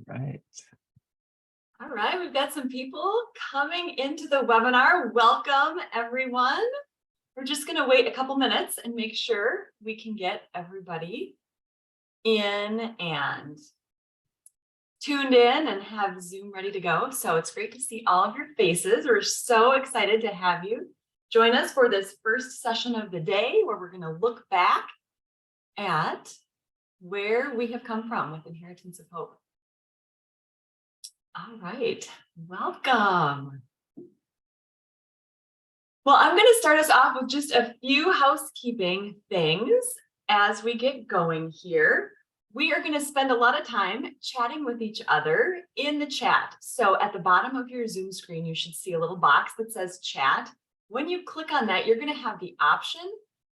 Right. All right, we've got some people coming into the webinar. Welcome, everyone. We're just going to wait a couple minutes and make sure we can get everybody in and tuned in and have Zoom ready to go. So it's great to see all of your faces. We're so excited to have you join us for this first session of the day, where we're going to look back at where we have come from with Inheritance of Hope. All right, welcome. Well, I'm going to start us off with just a few housekeeping things as we get going here. We are going to spend a lot of time chatting with each other in the chat. So at the bottom of your Zoom screen, you should see a little box that says chat. When you click on that, you're going to have the option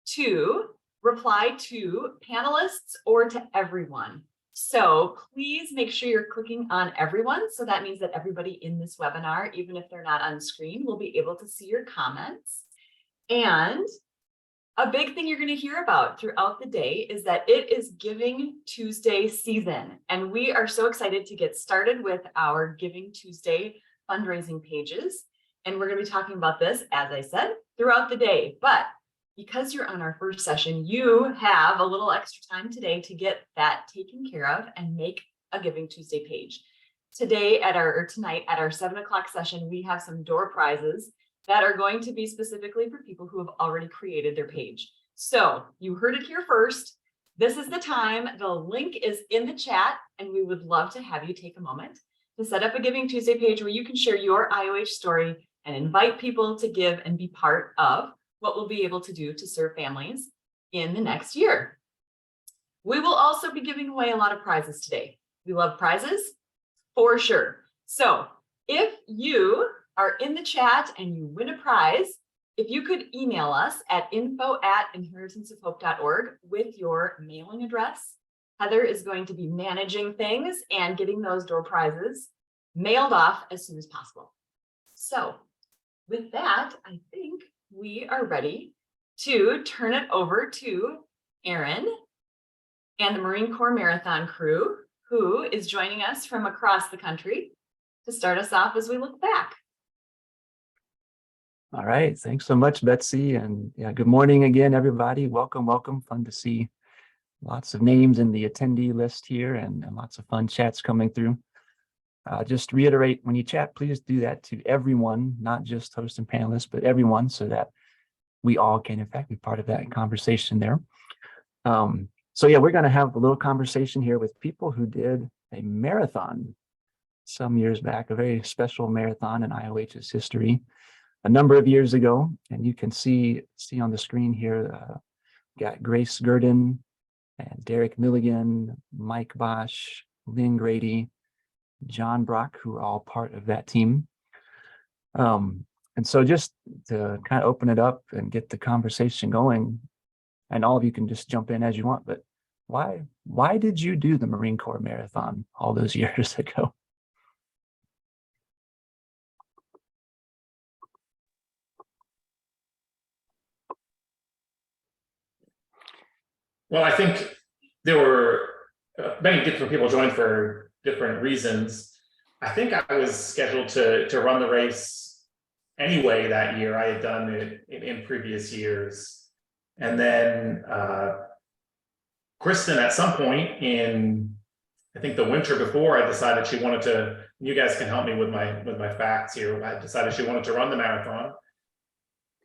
to reply to panelists or to everyone. So please make sure you're clicking on everyone. So that means that everybody in this webinar, even if they're not on screen, will be able to see your comments. And a big thing you're going to hear about throughout the day is that it is Giving Tuesday season. And we are so excited to get started with our Giving Tuesday fundraising pages. And we're going to be talking about this, as I said, throughout the day. But because you're on our first session, you have a little extra time today to get that taken care of and make a Giving Tuesday page. Tonight at our 7 o'clock session, we have some door prizes that are going to be specifically for people who have already created their page. So you heard it here first. This is the time. The link is in the chat, and we would love to have you take a moment to set up a Giving Tuesday page where you can share your IOH story and invite people to give and be part of what we'll be able to do to serve families in the next year. We will also be giving away a lot of prizes today. We love prizes for sure. So if you are in the chat and you win a prize, if you could email us at info@inheritanceofhope.org with your mailing address. Heather is going to be managing things and getting those door prizes mailed off as soon as possible. So with that, I think we are ready to turn it over to Erin and the Marine Corps Marathon crew, who is joining us from across the country to start us off as we look back. All right. Thanks so much, Betsy. And yeah, good morning again, everybody. Welcome, welcome. Fun to see lots of names in the attendee list here and lots of fun chats coming through. Just reiterate, when you chat, please do that to everyone, not just hosts and panelists, but everyone, so that we all can, in fact, be part of that conversation there. So yeah, we're going to have a little conversation here with people who did a marathon some years back, a very special marathon in IOH's history a number of years ago. And you can see on the screen here, got Grace Gurdon and Derek Milligan, Mike Bosch, Lynn Grady, John Brock, who are all part of that team. And so just to kind of open it up and get the conversation going, and all of you can just jump in as you want, but why did you do the Marine Corps Marathon all those years ago? Well, I think there were many different people joined for different reasons. I think I was scheduled to run the race anyway that year. I had done it in previous years. And then Kristen, at some point in, I think the winter before, I decided she wanted to, you guys can help me with my facts here. I decided she wanted to run the marathon.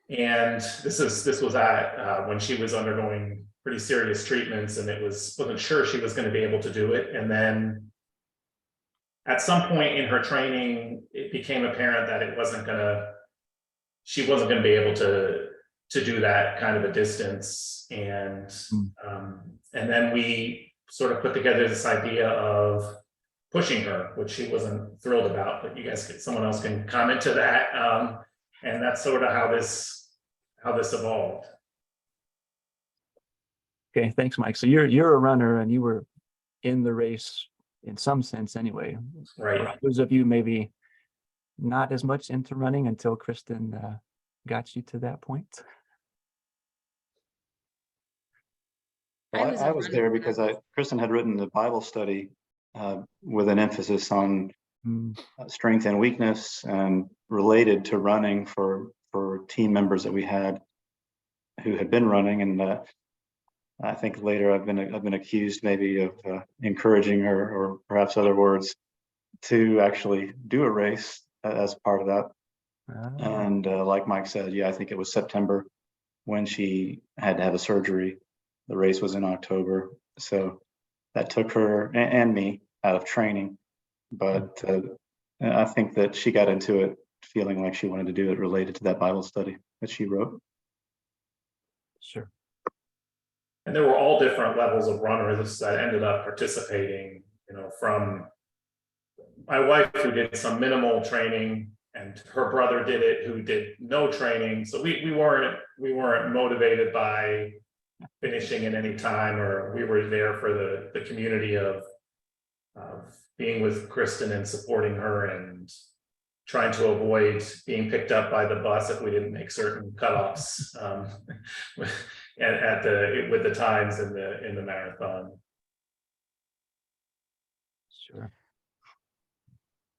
And this was at when she was undergoing pretty serious treatments, and wasn't sure she was going to be able to do it. And then at some point in her training, it became apparent that she wasn't going to be able to do that kind of a distance. And then we sort of put together this idea of pushing her, which she wasn't thrilled about, but someone else can comment to that. And that's sort of how this evolved. Okay, thanks, Mike. So you're a runner and you were in the race in some sense anyway. Right. For those of you maybe not as much into running until Kristen got you to that point. Well, I was there because Kristen had written the Bible study with an emphasis on Mm, strength and weakness, and related to running for team members that we had who had been running. And I think later I've been accused maybe of encouraging her, or perhaps other words, to actually do a race as part of that. And like Mike said, yeah, I think it was September when she had to have a surgery. The race was in October, so that took her and me out of training. But I think that she got into it feeling like she wanted to do it related to that Bible study that she wrote. sure. And there were all different levels of runners that ended up participating, from my wife, who did some minimal training, and her brother did it, who did no training. So we weren't motivated by finishing in any time, or we were there for the community of being with Kristen and supporting her, and trying to avoid being picked up by the bus if we didn't make certain cutoffs with the times in the marathon. Sure.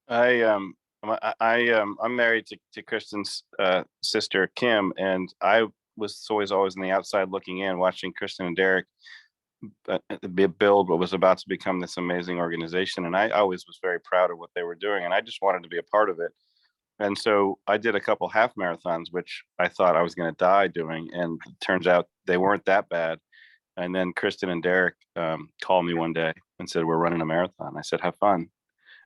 I'm married to Kristen's sister Kim, and I was always on the outside looking in, watching Kristen and Derek build what was about to become this amazing organization. And I always was very proud of what they were doing, and I just wanted to be a part of it. And so I did a couple half marathons, which I thought I was going to die doing, and it turns out they weren't that bad. And then Kristen and Derek called me one day and said, "We're running a marathon." I said, "Have fun.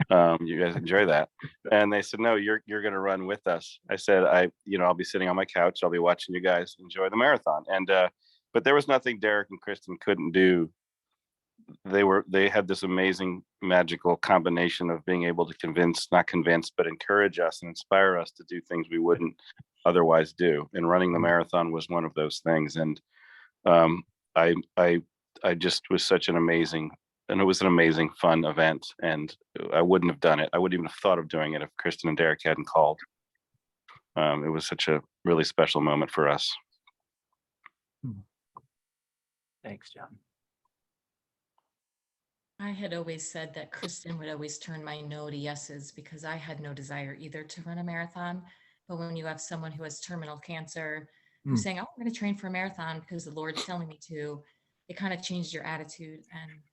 You guys enjoy that." And they said, "No, you're going to run with us." I said, I'll be sitting on my couch. I'll be watching you guys enjoy the marathon." And but there was nothing Derek and Kristen couldn't do. They had this amazing magical combination of being able to not convince, but encourage us and inspire us to do things we wouldn't otherwise do. And running the marathon was one of those things. And I just was such an amazing, and it was an amazing, fun event. And I wouldn't have done it. I wouldn't even have thought of doing it if Kristen and Derek hadn't called. It was such a really special moment for us. Thanks, John. I had always said that Kristen would always turn my no to yeses, because I had no desire either to run a marathon. But when you have someone who has terminal cancer who's saying, "Oh, I'm going to train for a marathon because the Lord's telling me to," it kind of changed your attitude. And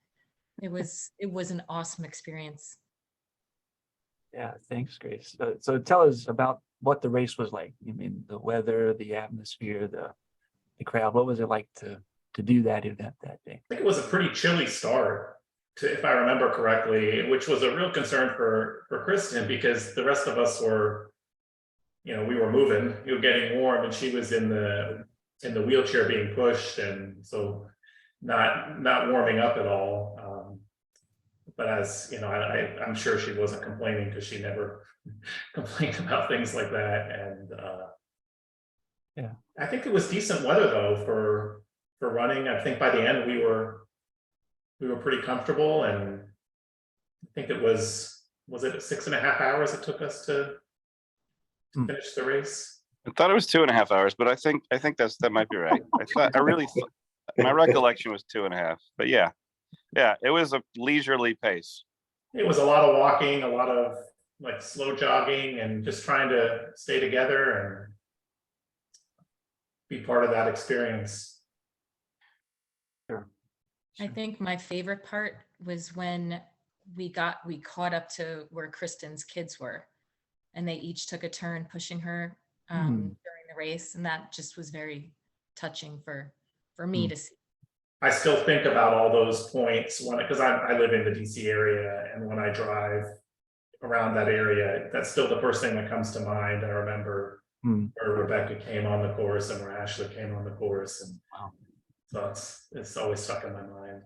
it was an awesome experience. Yeah, thanks, Grace. So tell us about what the race was like. I mean, the weather, the atmosphere, the crowd. What was it like to do that event that day? I think it was a pretty chilly start, if I remember correctly, which was a real concern for Kristen, because the rest of us were, we were moving, getting warm, and she was in the wheelchair being pushed, and so not warming up at all. But as I'm sure she wasn't complaining, because she never complained about things like that. And yeah, I think it was decent weather though for running. I think by the end we were pretty comfortable, and I think it was it 6.5 hours it took us to finish the race? I thought it was 2.5 hours, but I think that might be right. My recollection was 2.5, but yeah, it was a leisurely pace. It was a lot of walking, a lot of like slow jogging, and just trying to stay together and be part of that experience. Sure. I think my favorite part was when we caught up to where Kristen's kids were, and they each took a turn pushing her during the race. And that just was very touching for me to see. I still think about all those points because I live in the DC area, and when I drive around that area, that's still the first thing that comes to mind. I remember where Rebecca came on the course and where Ashley came on the course, and so it's always stuck in my mind.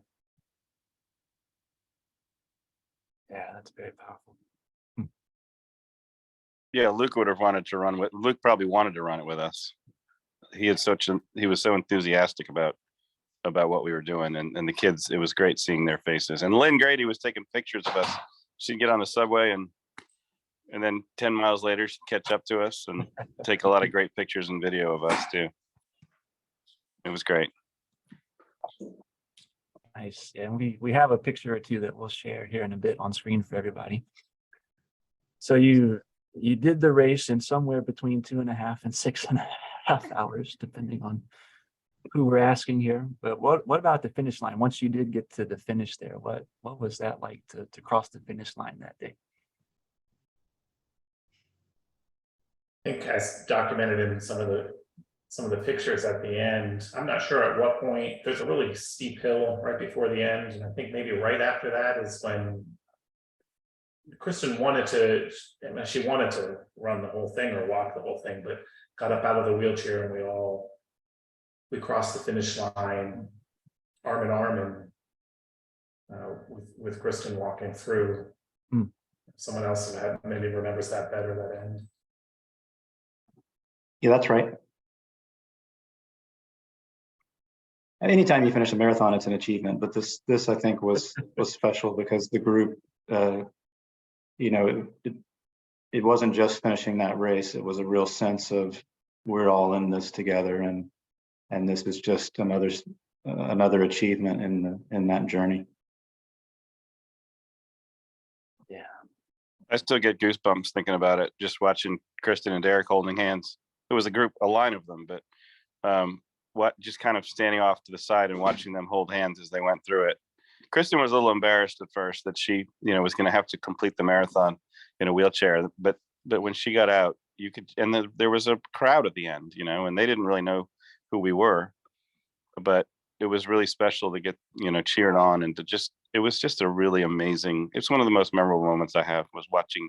Yeah, that's very powerful. Yeah, Luke would have wanted to run with. Luke probably wanted to run it with us. He was so enthusiastic about what we were doing, and the kids. It was great seeing their faces. And Lynn Grady was taking pictures of us. She'd get on the subway, and then 10 miles later, she'd catch up to us and take a lot of great pictures and video of us too. It was great. Nice. Yeah, and we have a picture or two that we'll share here in a bit on screen for everybody. So you did the race in somewhere between 2.5 and 6.5 hours, depending on who we're asking here. But what about the finish line? Once you did get to the finish there, what was that like to cross the finish line that day? I think as documented in some of the pictures at the end, I'm not sure at what point, there's a really steep hill right before the end. And I think maybe right after that is when Kristen she wanted to run the whole thing or walk the whole thing, but got up out of the wheelchair and we crossed the finish line arm in arm and with Kristen walking through. Hmm. Someone else maybe remembers that better, that end. Yeah, that's right. Anytime you finish a marathon, it's an achievement, but this I think was special because the group, it wasn't just finishing that race. It was a real sense of we're all in this together, and this is just another achievement in that journey. Yeah. I still get goosebumps thinking about it, just watching Kristen and Derek holding hands. It was a line of them, but just kind of standing off to the side and watching them hold hands as they went through it. Kristen was a little embarrassed at first that she, was going to have to complete the marathon in a wheelchair, but when she got out, you could, and there was a crowd at the end, and they didn't really know who we were, but it was really special to get, cheered on and it was just a really amazing, it's one of the most memorable moments I have was watching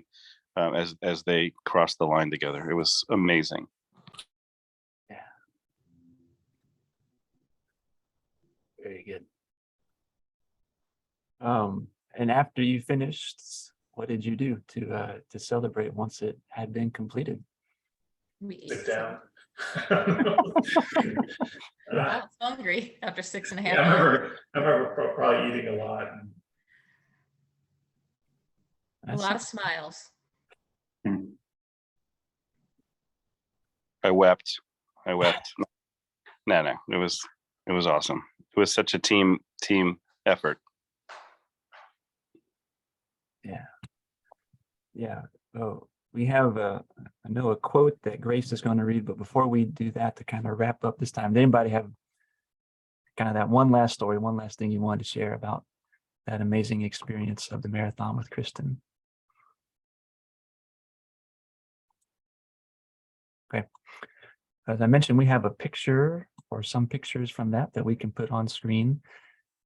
as they crossed the line together. It was amazing. Yeah. Very good. And after you finished, what did you do to celebrate once it had been completed? We ate Sit some. down. I was hungry after 6.5 Yeah, hours. I remember probably eating a lot. A lot of smiles. I wept. No, it was awesome. It was such a team effort. Yeah. Oh, we have I know a quote that Grace is going to read, but before we do that, to kind of wrap up this time, did anybody have kind of that one last story, one last thing you wanted to share about that amazing experience of the marathon with Kristen? Okay. As I mentioned, we have a picture or some pictures from that we can put on screen.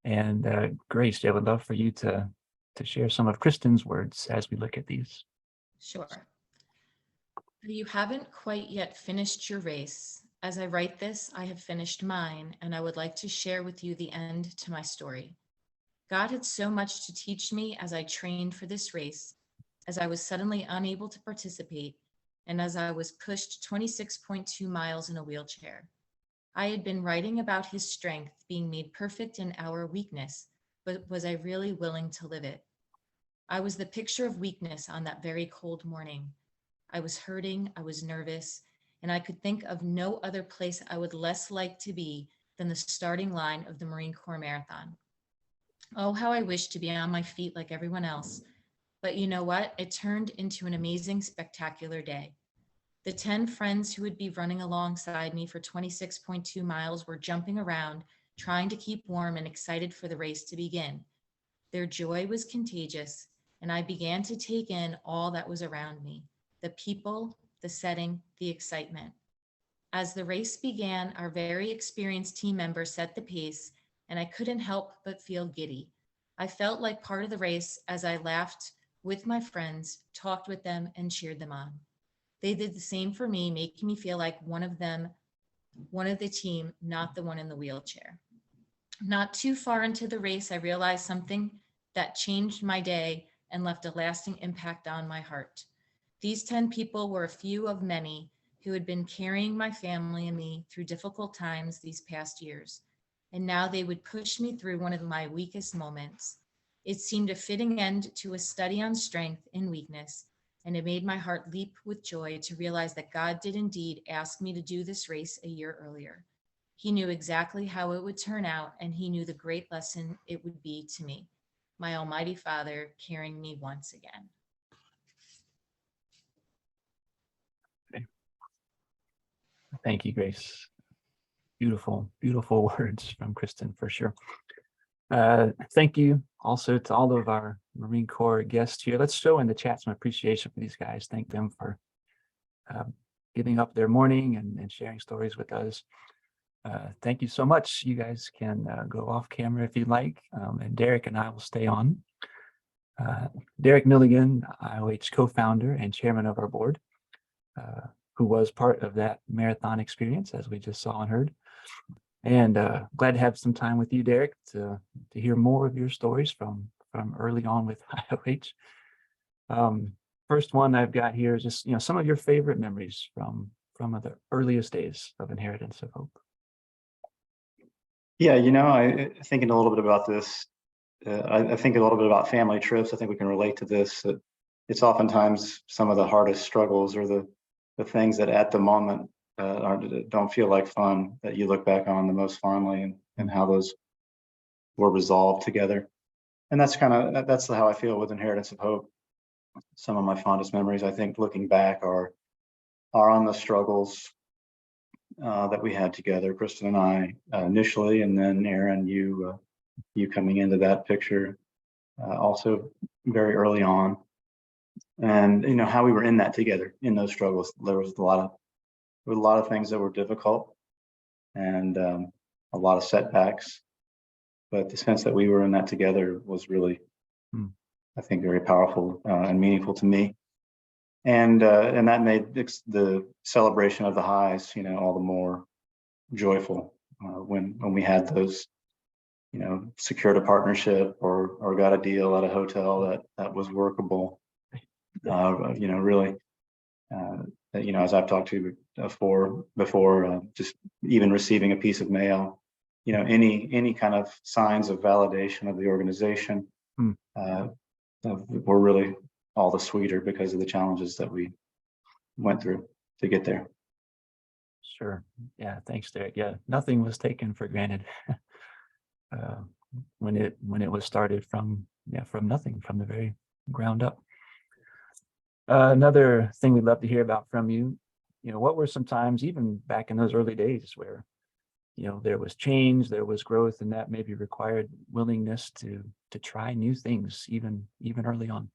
And Grace, I would love for you to share some of Kristen's words as we look at these. Sure. You haven't quite yet finished your race. As I write this, I have finished mine, and I would like to share with you the end to my story. God had so much to teach me as I trained for this race, as I was suddenly unable to participate, and as I was pushed 26.2 miles in a wheelchair. I had been writing about his strength being made perfect in our weakness, but was I really willing to live it? I was the picture of weakness on that very cold morning. I was hurting, I was nervous, and I could think of no other place I would less like to be than the starting line of the Marine Corps Marathon. Oh, how I wished to be on my feet like everyone else. But you know what? It turned into an amazing, spectacular day. The 10 friends who would be running alongside me for 26.2 miles were jumping around, trying to keep warm and excited for the race to begin. Their joy was contagious, and I began to take in all that was around me, the people, the setting, the excitement. As the race began, our very experienced team member set the pace, and I couldn't help but feel giddy. I felt like part of the race as I laughed with my friends, talked with them, and cheered them on. They did the same for me, making me feel like one of the team, not the one in the wheelchair. Not too far into the race, I realized something that changed my day and left a lasting impact on my heart. These 10 people were a few of many who had been carrying my family and me through difficult times these past years. And now they would push me through one of my weakest moments. It seemed a fitting end to a study on strength and weakness, and it made my heart leap with joy to realize that God did indeed ask me to do this race a year earlier. He knew exactly how it would turn out, and he knew the great lesson it would be to me, my Almighty Father carrying me once again. Thank you, Grace. Beautiful, beautiful words from Kristen for sure. Thank you also to all of our Marine Corps guests here. Let's show in the chat some appreciation for these guys. Thank them for giving up their morning and sharing stories with us. Thank you so much. You guys can go off camera if you'd like, and Derek and I will stay on. Derek Milligan, IOH co-founder and chairman of our board, who was part of that marathon experience, as we just saw and heard. And glad to have some time with you, Derek, to hear more of your stories from early on with IOH. First one I've got here is just, some of your favorite memories from the earliest days of Inheritance of Hope. Yeah, I thinking a little bit about this. I think a little bit about family trips. I think we can relate to this. It's oftentimes some of the hardest struggles or the things that at the moment don't feel like fun that you look back on the most fondly, and how those were resolved together. And that's how I feel with Inheritance of Hope. Some of my fondest memories, I think, looking back, are on the struggles that we had together, Kristen and I, initially, and then Aaron, you coming into that picture also very early on, and how we were in that together in those struggles. There was a lot of things that were difficult, and a lot of setbacks, but the sense that we were in that together was really, I think, very powerful and meaningful to me. And that made the celebration of the highs, all the more joyful when we had those, secured a partnership or got a deal at a hotel that was workable. Really, as I've talked to you before, just even receiving a piece of mail, any kind of signs of validation of the organization were really all the sweeter because of the challenges that we went through to get there. Sure. Yeah. Thanks, Derek. Yeah. Nothing was taken for granted when it was started from nothing, from the very ground up. Another thing we'd love to hear about from you, what were some times, even back in those early days, where, there was change, there was growth, and that maybe required willingness to try new things, even early on?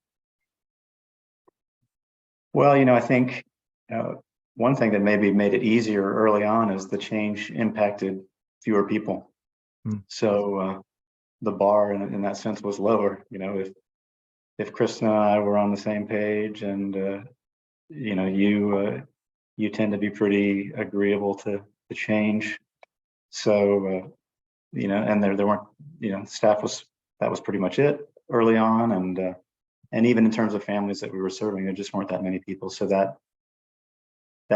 Well, I think one thing that maybe made it easier early on is the change impacted fewer people. So the bar in that sense was lower. If Kristen and I were on the same page, and you tend to be pretty agreeable to change. So and there weren't, staff that was pretty much it early on, and even in terms of families that we were serving, there just weren't that many people. So that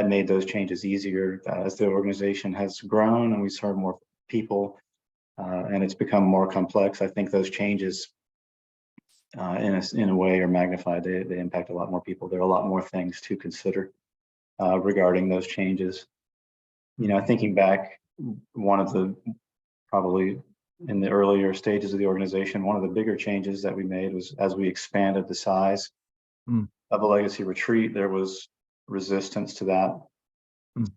made those changes easier as the organization has grown and we serve more people, and it's become more complex. I think those changes in a way are magnified. They impact a lot more people. There are a lot more things to consider regarding those changes. Thinking back, one of the, probably in the earlier stages of the organization, one of the bigger changes that we made was as we expanded the size of a legacy retreat, there was resistance to that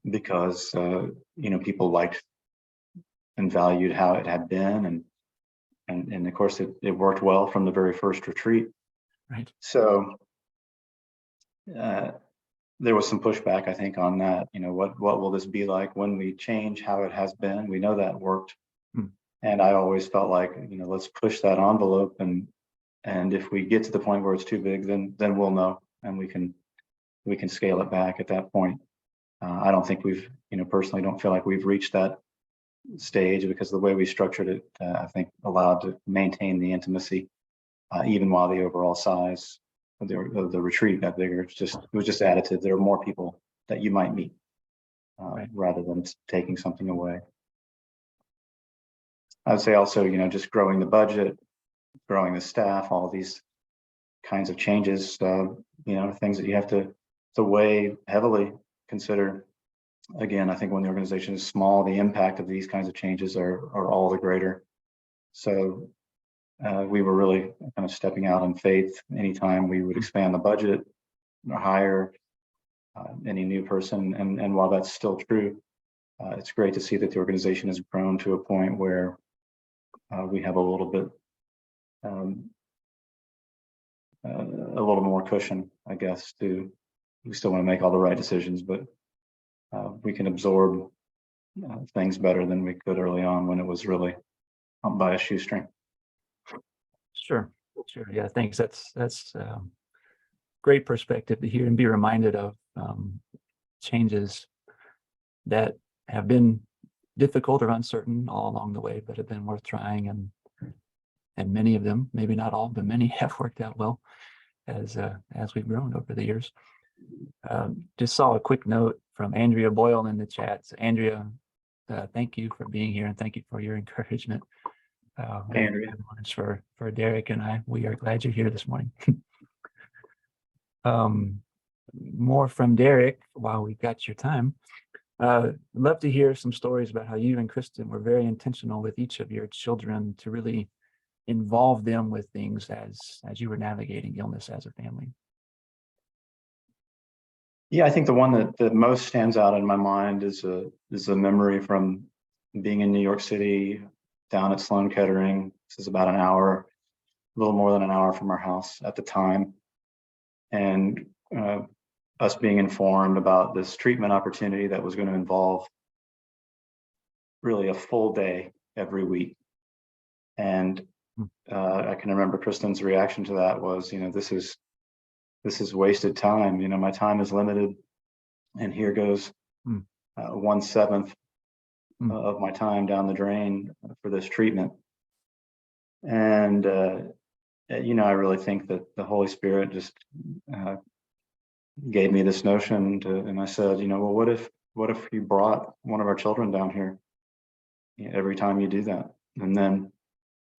because people liked and valued how it had been, and of course it worked well from the very first retreat. Right. So there was some pushback, I think, on that. What will this be like when we change how it has been? We know that worked. And I always felt like, let's push that envelope, and if we get to the point where it's too big, then we'll know, and we can scale it back at that point. I don't think we've, personally don't feel like we've reached that stage, because the way we structured it, I think, allowed to maintain the intimacy, even while the overall size of the retreat got bigger. It was just additive. There are more people that you might meet rather than taking something away. I would say also, just growing the budget, growing the staff, all these kinds of changes, things that you have to weigh heavily, consider again, I think when the organization is small, the impact of these kinds of changes are all the greater. So we were really kind of stepping out in faith anytime we would expand the budget or hire any new person. And while that's still true, it's great to see that the organization has grown to a point where we have a little bit, a little more cushion, I guess, we still want to make all the right decisions, but we can absorb things better than we could early on when it was really by a shoestring. Sure. Yeah, thanks. That's great perspective to hear and be reminded of changes that have been difficult or uncertain all along the way, but have been worth trying, and many of them, maybe not all, but many have worked out well as we've grown over the years. Just saw a quick note from Andrea Boyle in the chat. So Andrea, thank you for being here and thank you for your encouragement. Andrea. For Derek and I, we are glad you're here this morning. More from Derek while we've got your time. Love to hear some stories about how you and Kristen were very intentional with each of your children to really involve them with things as you were navigating illness as a family. Yeah, I think the one that most stands out in my mind is a memory from being in New York City, down at Sloan Kettering. This is about an hour, a little more than an hour from our house at the time, and us being informed about this treatment opportunity that was going to involve really a full day every week. And I can remember Kristen's reaction to that was, this is wasted time. My time is limited, and here goes 1/7 of my time down the drain for this treatment. And I really think that the Holy Spirit just gave me this notion and I said, well, what if you brought one of our children down here every time you do that? And then,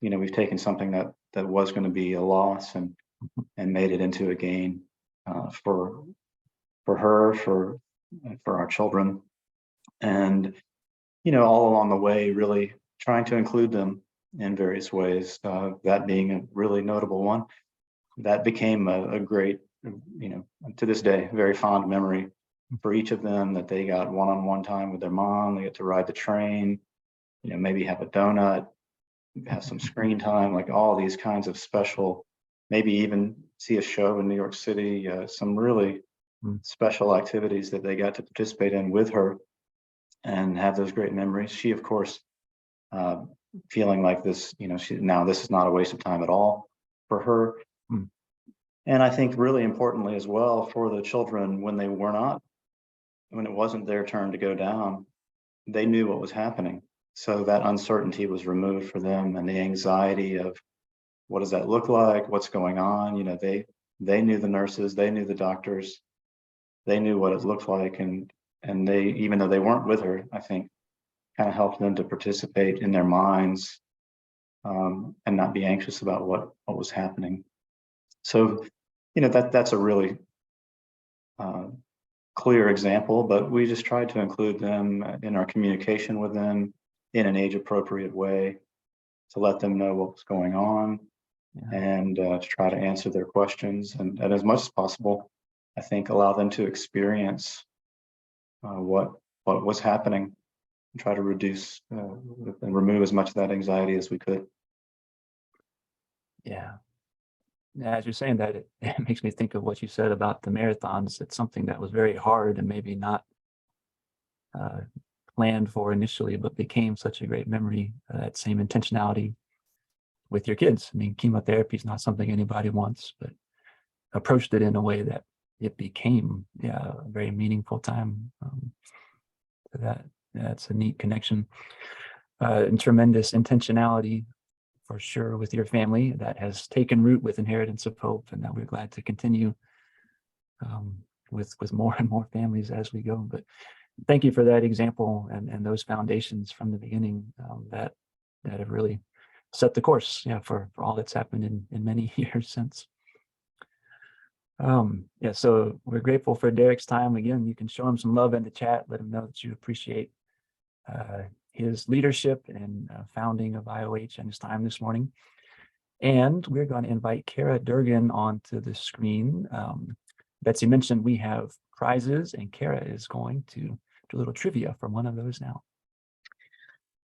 we've taken something that was going to be a loss and made it into a gain for her, for our children. And, all along the way, really trying to include them in various ways, that being a really notable one. That became a great, to this day, very fond memory for each of them, that they got one-on-one time with their mom. They get to ride the train, maybe have a donut, have some screen time, like all these kinds of special, maybe even see a show in New York City, some really special activities that they got to participate in with her and have those great memories. She, of course, feeling like this, now this is not a waste of time at all for her. And I think really importantly as well for the children, when it wasn't their turn to go down, they knew what was happening. So that uncertainty was removed for them, and the anxiety of what does that look like? What's going on? They knew the nurses, they knew the doctors, they knew what it looked like. And they, even though they weren't with her, I think kind of helped them to participate in their minds and not be anxious about what was happening. So, that's a really clear example, but we just tried to include them in our communication with them in an age-appropriate way to let them know what was going on and to try to answer their questions and as much as possible, I think, allow them to experience what was happening and try to reduce and remove as much of that anxiety as we could. Yeah. As you're saying that, it makes me think of what you said about the marathons. It's something that was very hard and maybe not planned for initially, but became such a great memory. That same intentionality with your kids. I mean, chemotherapy is not something anybody wants, but approached it in a way that it became a very meaningful time. That's a neat connection and tremendous intentionality for sure with your family that has taken root with Inheritance of Hope, and that we're glad to continue with more and more families as we go. But thank you for that example and those foundations from the beginning that have really set the course for all that's happened in many years since. Yeah, so we're grateful for Derek's time. Again, you can show him some love in the chat. Let him know that you appreciate his leadership and founding of IOH and his time this morning. And we're going to invite Kara Durgan onto the screen. Betsy mentioned we have prizes, and Kara is going to do a little trivia from one of those now.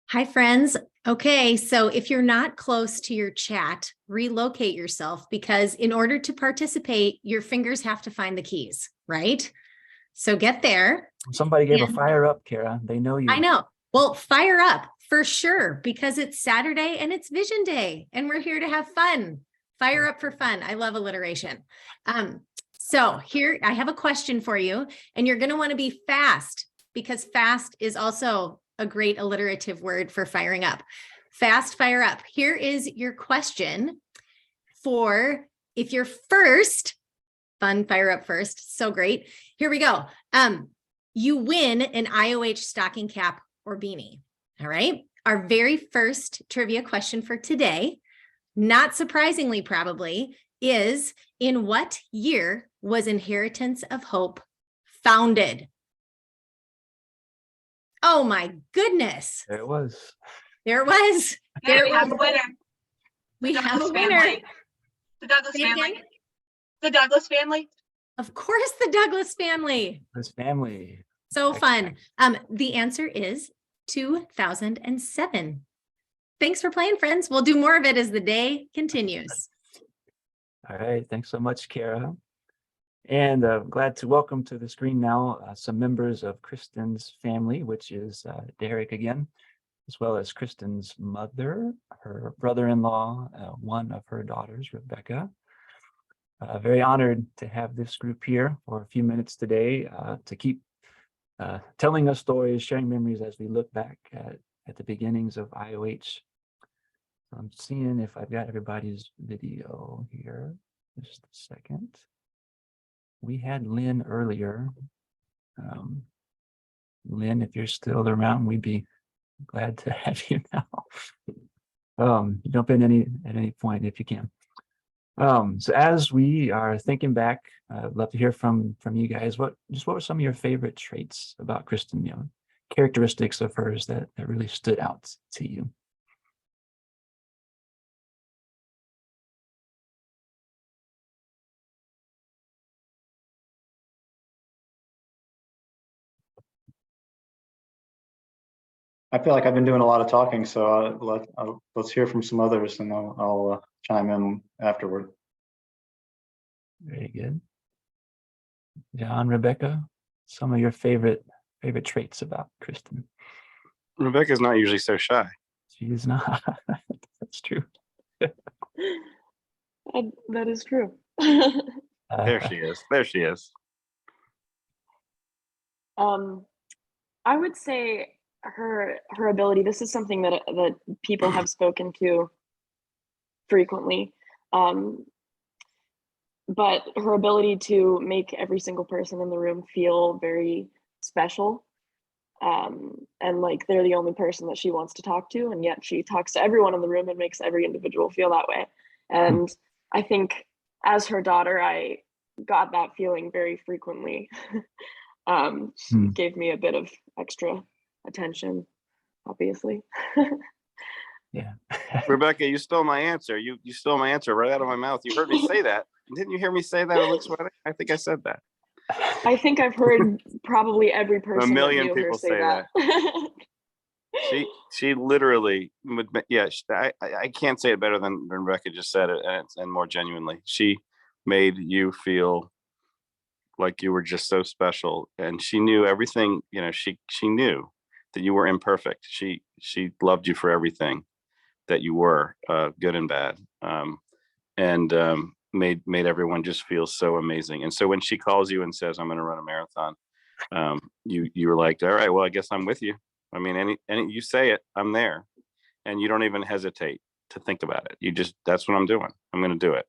Hi, friends. Okay, so if you're not close to your chat, relocate yourself, because in order to participate, your fingers have to find the keys, right? So get there. Somebody gave a And- fire up, Kara. They know you. I know. Well, fire up for sure, because it's Saturday and it's Vision Day and we're here to have fun. Fire up for fun. I love alliteration. So here I have a question for you, and you're going to want to be fast, because fast is also a great alliterative word for firing up. Fast, fire up. Here is your question for if you're first, fun, fire up first. So great. Here we go. You win an IOH stocking cap or beanie. All right. Our very first trivia question for today, not surprisingly probably, is in what year was Inheritance of Hope founded? Oh my goodness. There it was. There it was. Yeah, There we it have was. a winner. We The have a Douglas winner. family. The Douglas Say again? family. The Douglas family. Of course, the Douglas family. His family. So fun. Excellent. The answer is 2007. Thanks for playing, friends. We'll do more of it as the day continues. All right. Thanks so much, Kara. And glad to welcome to the screen now some members of Kristen's family, which is Derek again, as well as Kristen's mother, her brother-in-law, one of her daughters, Rebecca. Very honored to have this group here for a few minutes today to keep telling us stories, sharing memories as we look back at the beginnings of IOH. I'm seeing if I've got everybody's video here. Just a second. We had Lynn earlier. Lynn, if you're still around, we'd be glad to have you now. Jump in at any point if you can. So as we are thinking back, I'd love to hear from you guys. What were some of your favorite traits about Kristen? Characteristics of hers that really stood out to you. I feel like I've been doing a lot of talking, so let's hear from some others, and I'll chime in afterward. Very good. John, Rebecca, some of your favorite traits about Kristen. Rebecca's not usually so shy. She is not. That's true. That is true. There she is. There she is. I would say her ability. This is something that people have spoken to frequently, but her ability to make every single person in the room feel very special, and like they're the only person that she wants to talk to, and yet she talks to everyone in the room and makes every individual feel that way. And I think as her daughter, I got that feeling very frequently. She gave me a bit of extra attention, obviously. Yeah. Rebecca, you stole my answer. You stole my answer right out of my mouth. You heard me say that. Didn't you hear me say that? It looks sweaty. I think I said that. I think I've heard probably every person million that knew her people say say that. She literally would. Yeah, I can't say it better than Rebecca just said it, and more genuinely. She made you feel like you were just so special, and she knew everything. She knew that you were imperfect. She loved you for everything that you were, good and bad, and made everyone just feel so amazing. And so when she calls you and says, "I'm going to run a marathon," you were like, "All right, well, I guess I'm with you." I mean, any you say it, I'm there, and you don't even hesitate to think about it. That's what I'm doing. I'm going to do it.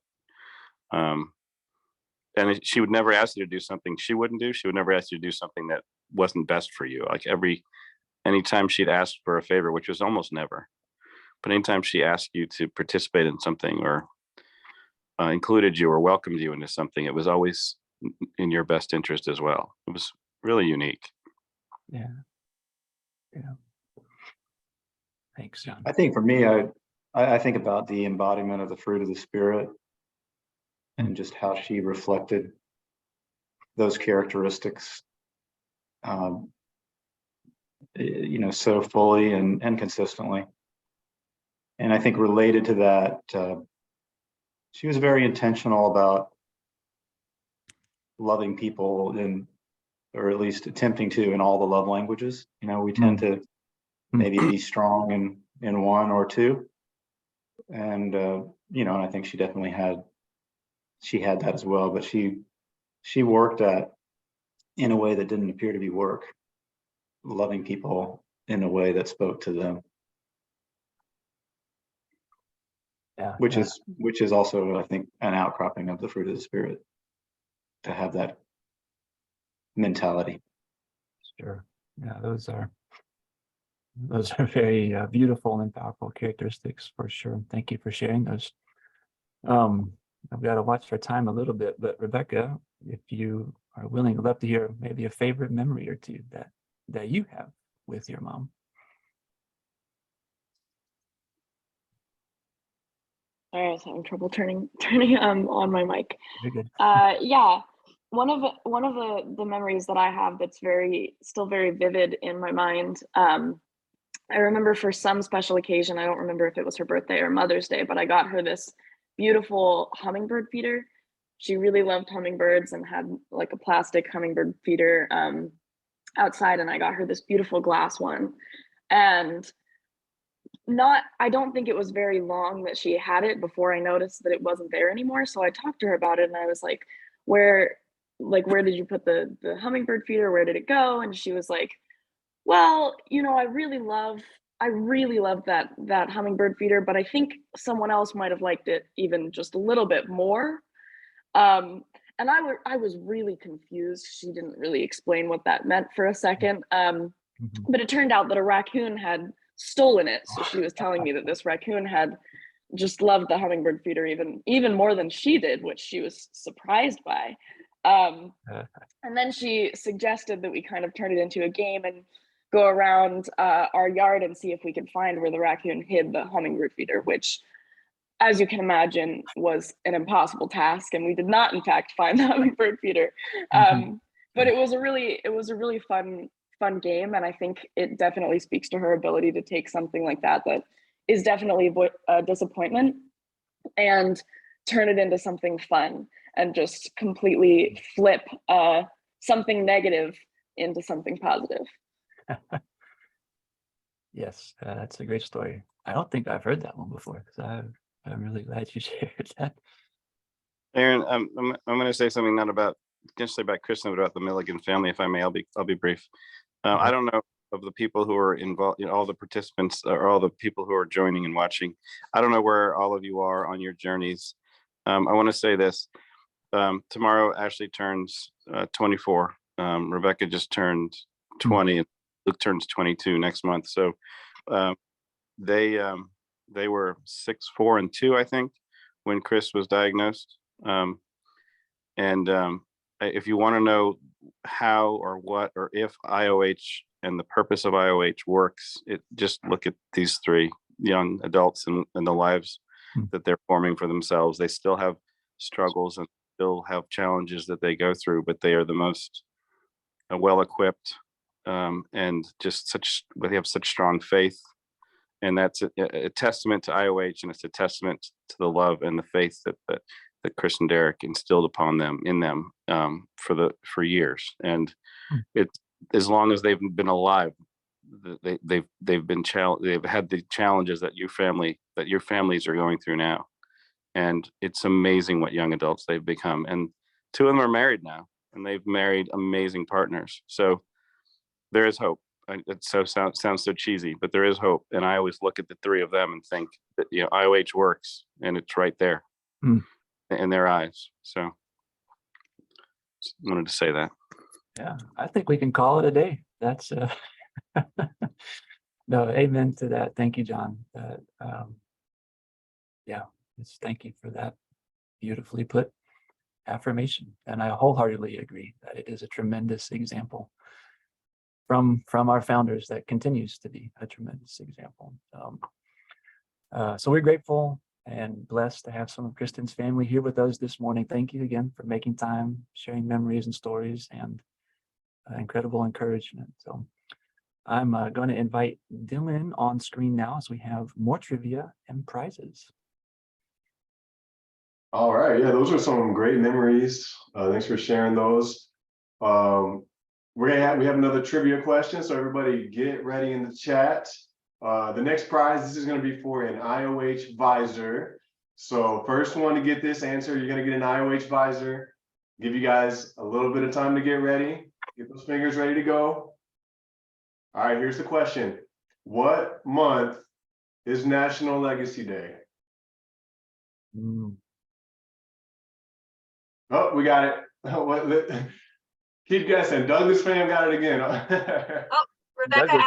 And she would never ask you to do something she wouldn't do. She would never ask you to do something that wasn't best for you. Like anytime she'd ask for a favor, which was almost never, but anytime she asked you to participate in something or included you or welcomed you into something, it was always in your best interest as well. It was really unique. Yeah. Yeah. Thanks, John. I think for me, I think about the embodiment of the fruit of the Spirit and just how she reflected those characteristics, so fully and consistently. And I think related to that, she was very intentional about loving people or at least attempting to, in all the love languages. We tend to maybe be strong in one or two. And, and I think she definitely had that as well, but she worked in a way that didn't appear to be work, loving people in a way that spoke to them. Yeah. Which is also, I think, an outcropping of the fruit of the Spirit, to have that mentality. Sure. Yeah, those are very beautiful and powerful characteristics for sure. Thank you for sharing those. I've got to watch our time a little bit, but Rebecca, if you are willing, I'd love to hear maybe a favorite memory or two that you have with your mom. Sorry, I was having trouble turning on my mic. Very good. Yeah, one of the memories that I have that's still very vivid in my mind. I remember for some special occasion, I don't remember if it was her birthday or Mother's Day, but I got her this beautiful hummingbird feeder. She really loved hummingbirds and had like a plastic hummingbird feeder outside, and I got her this beautiful glass one. And I don't think it was very long that she had it before I noticed that it wasn't there anymore. So I talked to her about it, and I was like, where did you put the hummingbird feeder? Where did it go? And she was like, well, I really love that hummingbird feeder, but I think someone else might have liked it even just a little bit more. And I was really confused. She didn't really explain what that meant for a second. But it turned out that a raccoon had stolen it. So she was telling me that this raccoon had just loved the hummingbird feeder even more than she did, which she was surprised by. And then she suggested that we kind of turn it into a game and go around our yard and see if we could find where the raccoon hid the hummingbird feeder, which, as you can imagine, was an impossible task. And we did not, in fact, find the hummingbird feeder. But it was a really fun game. And I think it definitely speaks to her ability to take something like that is definitely a disappointment and turn it into something fun and just completely flip something negative into something positive. Yes, that's a great story. I don't think I've heard that one before, because I'm really glad you shared that. Aaron, I'm going to say something just about Kristen, but about the Milligan family, if I may. I'll be brief. I don't know of the people who are involved, all the participants or all the people who are joining and watching. I don't know where all of you are on your journeys. I want to say this. Tomorrow, Ashley turns 24. Rebecca just turned 20, and Luke turns 22 next month. So they were 6, 4, and 2, I think, when Chris was diagnosed. If you want to know how or what or if IOH and the purpose of IOH works, just look at these 3 young adults and the lives that they're forming for themselves. They still have struggles and still have challenges that they go through, but they are the most well-equipped and they have such strong faith. And that's a testament to IOH, and it's a testament to the love and the faith that Chris and Derek instilled upon them for years. And as long as they've been alive, they've had the challenges that your families are going through now. And it's amazing what young adults they've become. And 2 of them are married now, and they've married amazing partners. So there is hope. It sounds so cheesy, but there is hope. And I always look at the 3 of them and think that IOH works, and it's right there in their eyes. So just wanted to say that. Yeah, I think we can call it a day. That's no, amen to that. Thank you, John. Thank you for that beautifully put affirmation. And I wholeheartedly agree that it is a tremendous example from our founders that continues to be a tremendous example. So we're grateful and blessed to have some of Kristen's family here with us this morning. Thank you again for making time, sharing memories and stories, and incredible encouragement. So I'm going to invite Dylan on screen now as we have more trivia and prizes. All right, yeah, those are some great memories. Thanks for sharing those. We have another trivia question, so everybody get ready in the chat. The next prize, this is going to be for an IOH visor. So first one to get this answer, you're going to get an IOH visor. Give you guys a little bit of time to get ready. Get those fingers ready to go. All right, here's the question. What month is National Legacy Day? Oh, we got it. Keep guessing. Douglas fam got it again. Rebecca Douglas.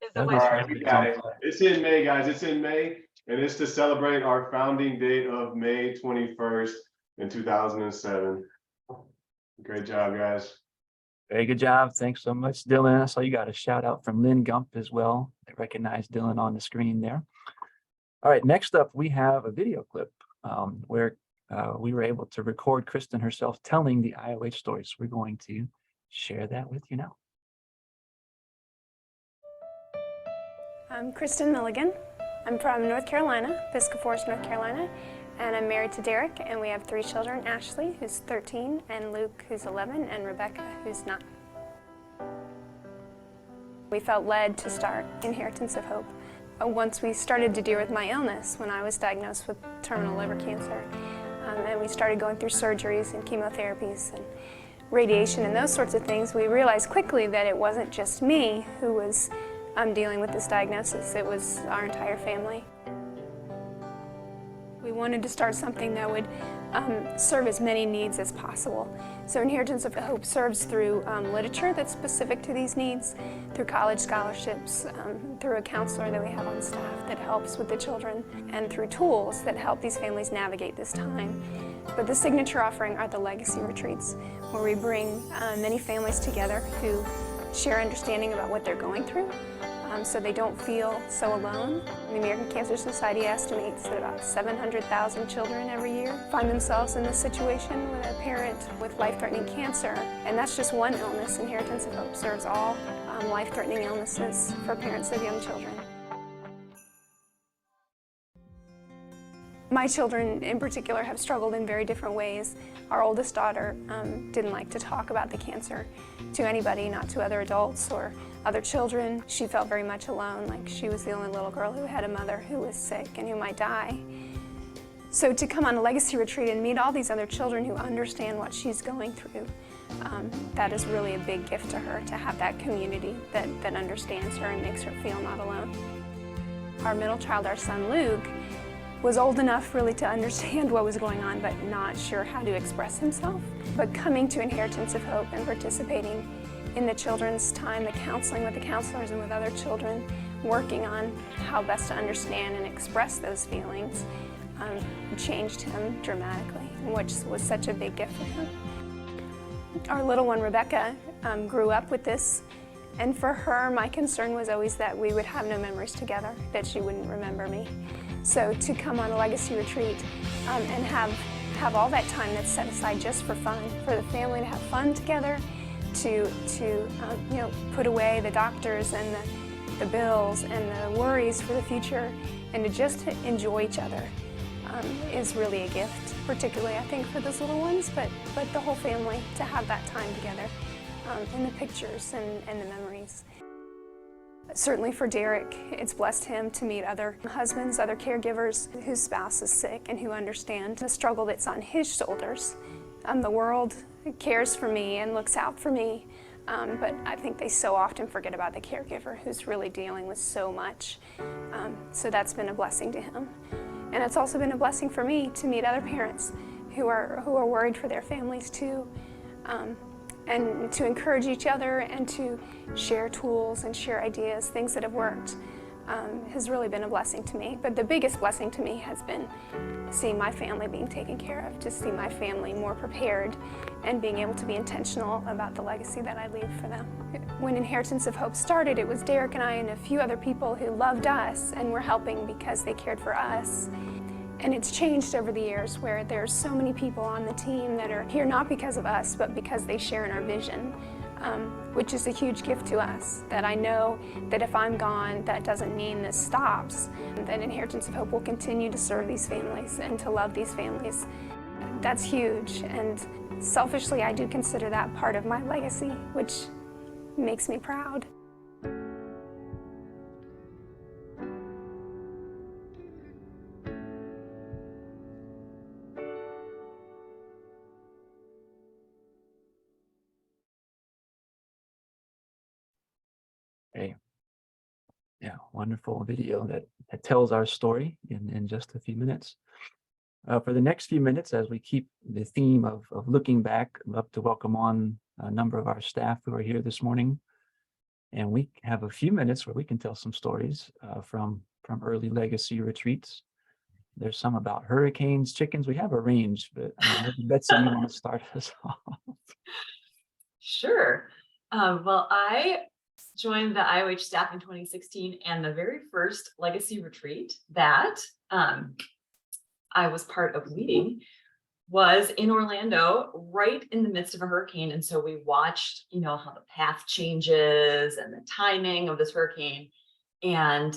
is the Douglas. winner. All right, we got it. It's in May, guys. It's in May, and it's to celebrate our founding date of May 21st in 2007. Great job, guys. Very good job. Thanks so much, Dylan. I saw you got a shout out from Lynn Gump as well. I recognize Dylan on the screen there. All right, next up, we have a video clip where we were able to record Kristen herself telling the IOH story. So we're going to share that with you now. I'm Kristen Milligan. I'm from North Carolina, Pisgah Forest, North Carolina, and I'm married to Derek, and we have 3 children, Ashley, who's 13, and Luke, who's 11, and Rebecca, who's 9. We felt led to start Inheritance of Hope once we started to deal with my illness when I was diagnosed with terminal liver cancer. And we started going through surgeries and chemotherapies and radiation and those sorts of things. We realized quickly that it wasn't just me who was dealing with this diagnosis. It was our entire family. We wanted to start something that would serve as many needs as possible. So Inheritance of Hope serves through literature that's specific to these needs, through college scholarships, through a counselor that we have on staff that helps with the children, and through tools that help these families navigate this time. But the signature offering are the Legacy Retreats, where we bring many families together who share understanding about what they're going through, so they don't feel so alone. The American Cancer Society estimates that about 700,000 children every year find themselves in this situation with a parent with life-threatening cancer. And that's just one illness. Inheritance of Hope serves all life-threatening illnesses for parents of young children. My children in particular have struggled in very different ways. Our oldest daughter didn't like to talk about the cancer to anybody, not to other adults or other children. She felt very much alone, like she was the only little girl who had a mother who was sick and who might die. So to come on a legacy retreat and meet all these other children who understand what she's going through, that is really a big gift to her, to have that community that understands her and makes her feel not alone. Our middle child, our son Luke, was old enough really to understand what was going on, but not sure how to express himself. But coming to Inheritance of Hope and participating in the children's time, the counseling with the counselors and with other children, working on how best to understand and express those feelings, changed him dramatically, which was such a big gift for him. Our little one, Rebecca, grew up with this, and for her, my concern was always that we would have no memories together, that she wouldn't remember me. So to come on a legacy retreat and have all that time that's set aside just for fun, for the family to have fun together, to put away the doctors and the bills and the worries for the future, and to just enjoy each other is really a gift, particularly I think for those little ones, but the whole family to have that time together in the pictures and the memories. Certainly for Derek, it's blessed him to meet other husbands, other caregivers whose spouse is sick and who understand the struggle that's on his shoulders. The world cares for me and looks out for me, but I think they so often forget about the caregiver who's really dealing with so much. So that's been a blessing to him. And it's also been a blessing for me to meet other parents who are worried for their families too. And to encourage each other and to share tools and share ideas, things that have worked. has really been a blessing to me. But the biggest blessing to me has been seeing my family being taken care of, to see my family more prepared and being able to be intentional about the legacy that I leave for them. When Inheritance of Hope started, it was Derek and I and a few other people who loved us and were helping because they cared for us. And it's changed over the years, where there's so many people on the team that are here not because of us, but because they share in our vision, which is a huge gift to us. That I know that if I'm gone, that doesn't mean this stops. That Inheritance of Hope will continue to serve these families and to love these families. That's huge, and selfishly, I do consider that part of my legacy, which makes me proud. Hey, yeah, wonderful video that tells our story in just a few minutes. For the next few minutes, as we keep the theme of looking back, I'd love to welcome on a number of our staff who are here this morning. And we have a few minutes where we can tell some stories from early legacy retreats. There's some about hurricanes, chickens. We have a range, but maybe Betsy, you want to start us off? Sure. Well, I joined the IOH staff in 2016, and the very first legacy retreat that I was part of leading was in Orlando, right in the midst of a hurricane. And so we watched, how the path changes and the timing of this hurricane. And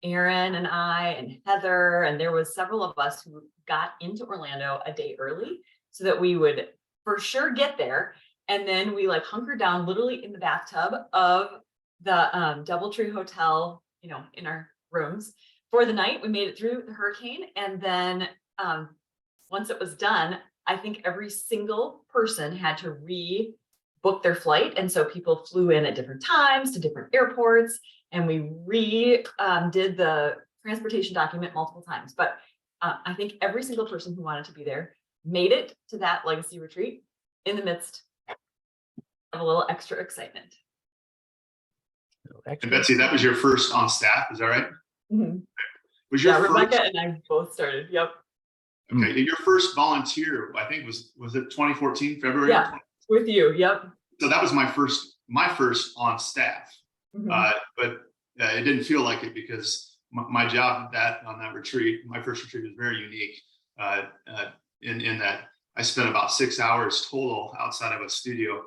Aaron and I and Heather, and there was several of us who got into Orlando a day early so that we would for sure get there. And then we hunkered down literally in the bathtub of the DoubleTree Hotel, in our rooms for the night. We made it through the hurricane. And then once it was done, I think every single person had to re-book their flight. And so people flew in at different times to different airports, and we did the transportation document multiple times. But I think every single person who wanted to be there made it to that legacy retreat in the midst of a little extra excitement. And Betsy, that was your first on staff, is that right? Mm-hmm. Was your Rebecca first, and I both started. Yep. okay, your first volunteer, I think was it 2014, February? Yeah, with you. Yep. So that was my first on staff. Mhm. But it didn't feel like it because my job on that retreat, my first retreat, was very unique in that I spent about 6 hours total outside of a studio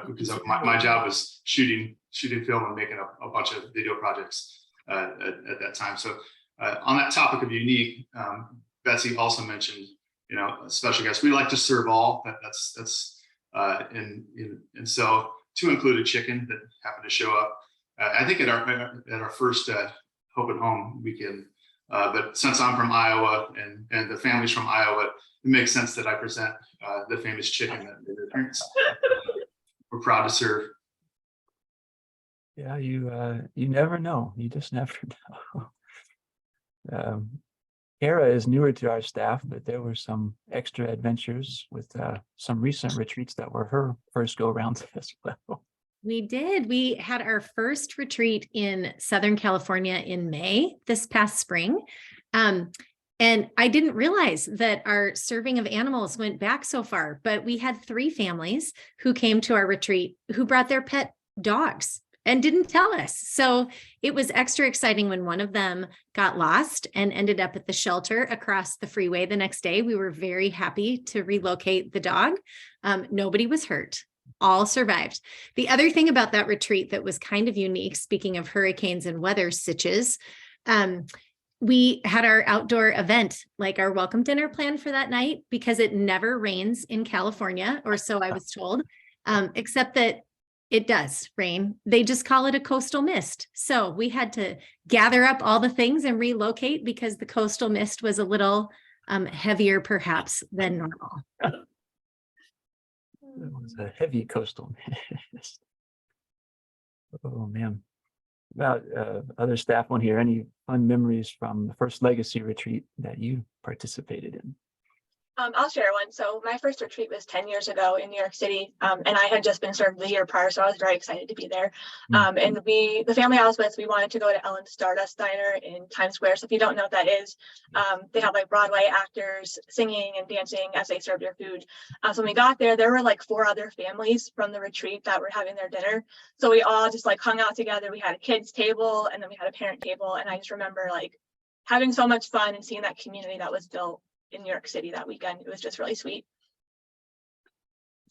because my job was shooting film and making a bunch of video projects at that time. So on that topic of unique, Betsy also mentioned, special guests. We like to serve all. And so to include a chicken that happened to show up. I think at our first Hope at Home weekend. But since I'm from Iowa and the family's from Iowa, it makes sense that I present the famous chicken that made their appearance. We're proud to serve. Yeah, you never know. You just never know. Kara is newer to our staff, but there were some extra adventures with some recent retreats that were her first go rounds as well. We did. We had our first retreat in Southern California in May this past spring. And I didn't realize that our serving of animals went back so far, but we had 3 families who came to our retreat who brought their pet dogs and didn't tell us. So it was extra exciting when one of them got lost and ended up at the shelter across the freeway the next day. We were very happy to relocate the dog. Nobody was hurt. All survived. The other thing about that retreat that was kind of unique, speaking of hurricanes and weather stitches, we had our outdoor event, like our welcome dinner planned for that night, because it never rains in California, or so I was told, except that it does rain. They just call it a coastal mist. So we had to gather up all the things and relocate because the coastal mist was a little heavier perhaps than normal. It was a heavy coastal mist. Oh man. About other staff on here, any fun memories from the first legacy retreat that you participated in? I'll share one. So my first retreat was 10 years ago in New York City, and I had just been served the year prior, so I was very excited to be there. And the family I was with, we wanted to go to Ellen's Stardust Diner in Times Square. So if you don't know what that is, they have like Broadway actors singing and dancing as they serve your food. So when we got there, there were like 4 other families from the retreat that were having their dinner. So we all just like hung out together. We had a kids table and then we had a parent table. And I just remember like having so much fun and seeing that community that was built in New York City that weekend. It was just really sweet.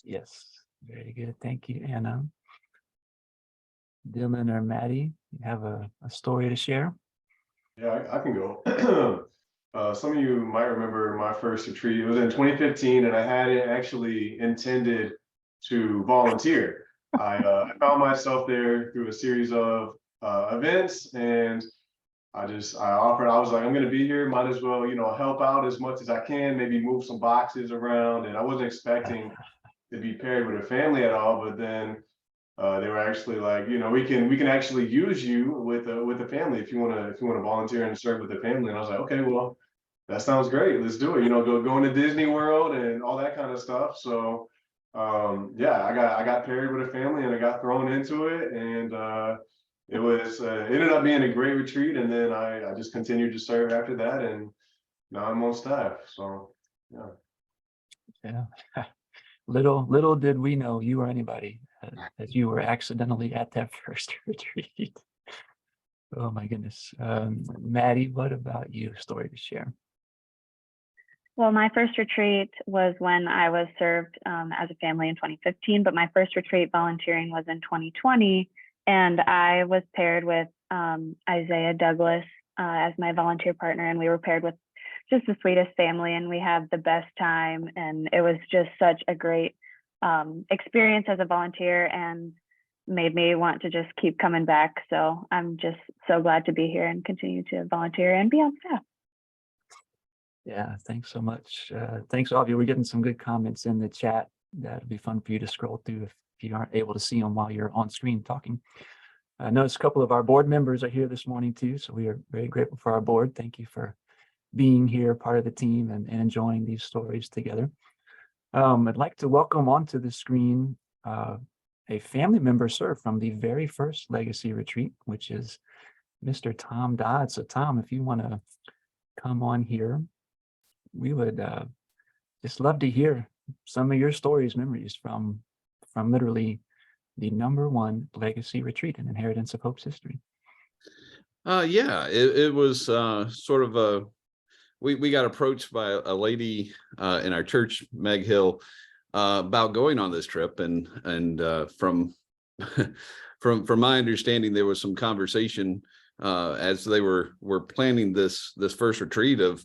Yes, very good. Thank you, Anna. Dylan or Maddie, you have a story to share? Yeah, I can go. Some of you might remember my first retreat. It was in 2015, and I hadn't actually intended to volunteer. I found myself there through a series of events, and I offered. I was like, I'm going to be here. Might as well, help out as much as I can. Maybe move some boxes around. And I wasn't expecting to be paired with a family at all. But then they were actually like, we can actually use you with a family if you want to volunteer and serve with the family. And I was like, okay, well, that sounds great. Let's do it. Go into Disney World and all that kind of stuff. So yeah, I got paired with a family and I got thrown into it, and it ended up being a great retreat. And then I just continued to serve after that, and now I'm on staff. So yeah. Little did we know, you or anybody, that you were accidentally at that first retreat. Oh my goodness. Maddie, what about you? Story to share? Well, my first retreat was when I was served as a family in 2015, but my first retreat volunteering was in 2020. And I was paired with Isaiah Douglas as my volunteer partner, and we were paired with just the sweetest family, and we had the best time. And it was just such a great experience as a volunteer, and made me want to just keep coming back. So I'm just so glad to be here and continue to volunteer and be on staff. Yeah, thanks so much. Thanks all of you. We're getting some good comments in the chat. That'll be fun for you to scroll through if you aren't able to see them while you're on screen talking. I noticed a couple of our board members are here this morning too, so we are very grateful for our board. Thank you for being here, part of the team, and enjoying these stories together. I'd like to welcome onto the screen a family member served from the very first Legacy Retreat, which is Mr. Tom Dodd. So Tom, if you want to come on here, we would just love to hear some of your stories, memories from literally the #1 Legacy Retreat in Inheritance of Hope's history. Yeah, it was sort of we got approached by a lady in our church, Meg Hill, about going on this trip, and from my understanding, there was some conversation as they were planning this first retreat of,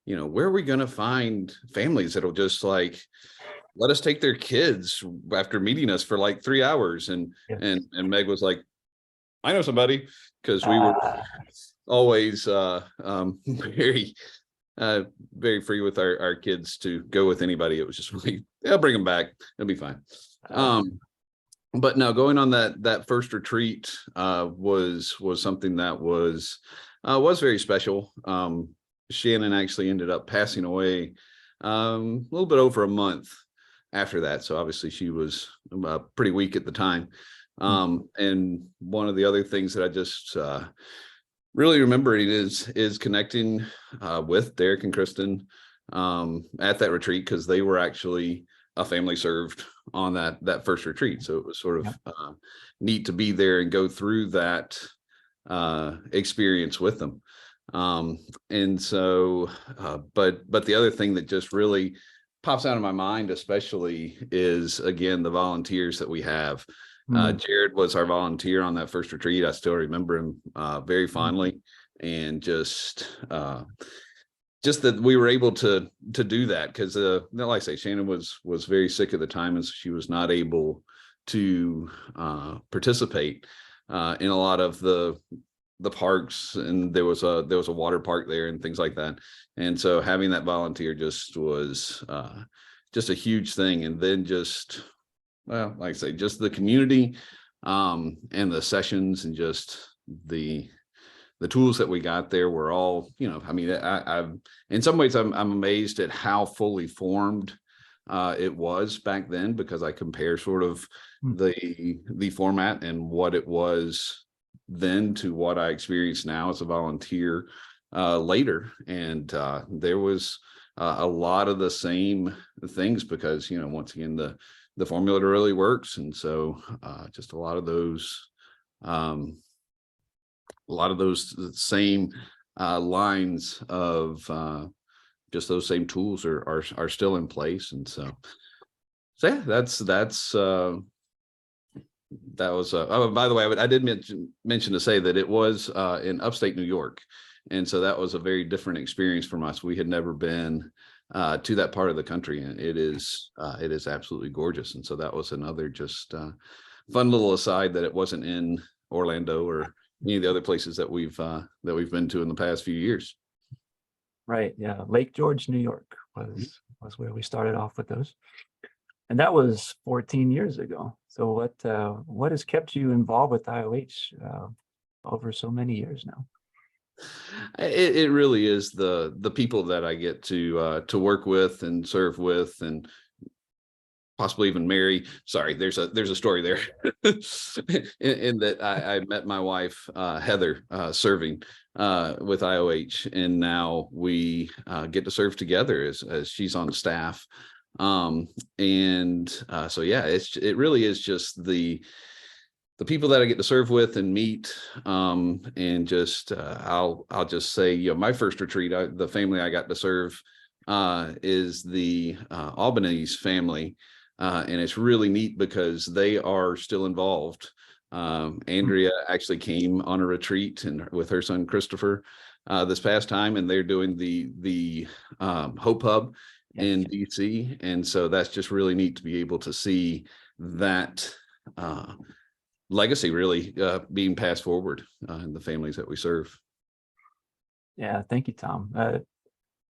where are we going to find families that'll just like let us take their kids after meeting us for like 3 hours. And Meg was like, I know somebody, because we were always very free with our kids to go with anybody. It was just really, I'll bring them back. It'll be fine. But no, going on that first retreat was something that was very special. Shannon actually ended up passing away a little bit over a month after that. So obviously she was pretty weak at the time. And one of the other things that I just really remembering is connecting with Derek and Kristen at that retreat, because they were actually a family served on that first retreat. So it was sort of neat to be there and go through that experience with them. And so, but the other thing that just really pops out of my mind, especially, is again, the volunteers that we have. Jared was our volunteer on that first retreat. I still remember him very fondly, and just that we were able to do that, because like I say, Shannon was very sick at the time, and so she was not able to participate in a lot of the parks, and there was a water park there and things like that. And so having that volunteer just was just a huge thing. And then just, well, like I say, just the community and the sessions, and just the the tools that we got there were all, you know, I mean, I'm in some ways I'm amazed at how fully formed it was back then, because I compare sort of the format and what it was then to what I experience now as a volunteer later. And there was a lot of the same things, because, you know, once again, the formula really works. And so just a lot of those same lines of just those same tools are still in place. And so yeah, that was oh, by the way, I did mention to say that it was in upstate New York, and so that was a very different experience from us. We had never been to that part of the country, and it is absolutely gorgeous. And so that was another just fun little aside, that it wasn't in Orlando or any of the other places that we've been to in the past few years. Right. Yeah. Lake George, New York was where we started off with those. And that was 14 years ago. So what has kept you involved with IOH over so many years now? It really is the people that I get to work with and serve with, and possibly even marry. Sorry, there's a story there. in that I met my wife Heather serving with IOH, and now we get to serve together as she's on staff. So yeah, it really is just the people that I get to serve with and meet, and just I'll just say, you know, my first retreat, the family I got to serve is the Albanese family, and it's really neat because they are still involved. Andrea actually came on a retreat and with her son Christopher this past time, and they're doing the Hope Hub in DC, and so that's just really neat to be able to see that legacy really being passed forward in the families that we serve. Yeah, thank you, Tom.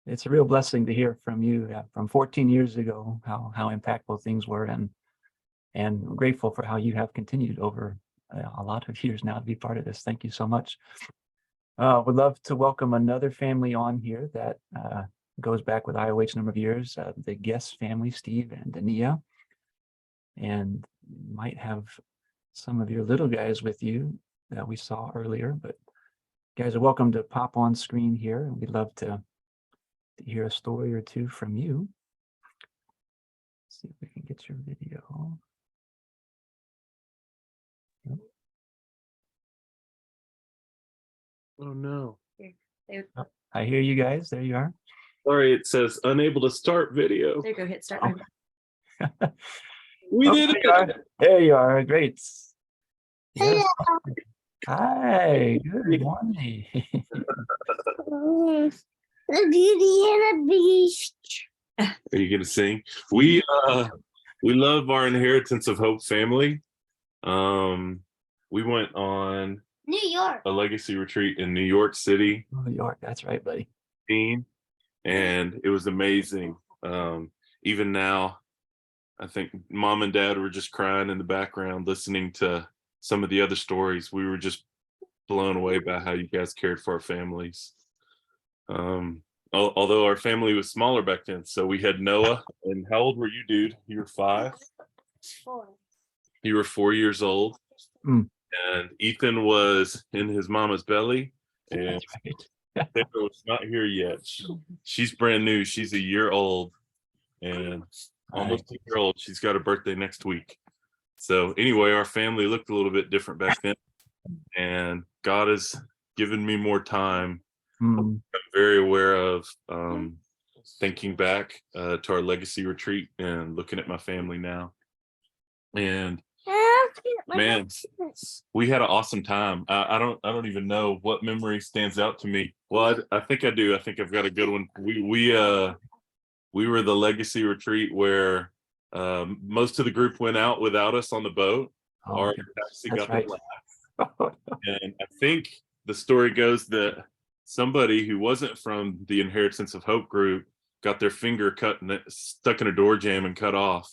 It's a real blessing to hear from you from 14 years ago, how impactful things were, and grateful for how you have continued over a lot of years now to be part of this. Thank you so much. Would love to welcome another family on here that goes back with IOH a number of years, the Guest family, Steve and Dania. And you might have some of your little guys with you that we saw earlier, but you guys are welcome to pop on screen here, and we'd love to hear a story or two from you. Let's see if we can get your video. Oh no. Oh, I hear you guys. There you are. Sorry, it says unable to start video. There you go, hit start. We did it. There you are. Great. Yes. Hi. Good morning. The Beauty and the Beast. Are you gonna sing? We love our Inheritance of Hope family. We went on New York. a legacy retreat in New York City. New York, that's right, buddy. And it was amazing. Even now, I think mom and dad were just crying in the background listening to some of the other stories. We were just blown away by how you guys cared for our families. Although our family was smaller back then. So we had Noah, and how old were you, dude? You were 5? 4. You were 4 years old. Mm. And Ethan was in his mama's belly, and Taylor was not here yet. She's brand new. She's a year old, and almost a year old. She's got her birthday next week. So anyway, our family looked a little bit different back then, and God has given me more time. I'm very aware of thinking back to our legacy retreat and looking at my family now. And man, we had an awesome time. I don't even know what memory stands out to me. Well, I think I do. I think I've got a good one. We were the legacy retreat where most of the group went out without us on the boat. Our taxi got the last. And I think the story goes that somebody who wasn't from the Inheritance of Hope group got their finger cut and stuck in a door jamb and cut off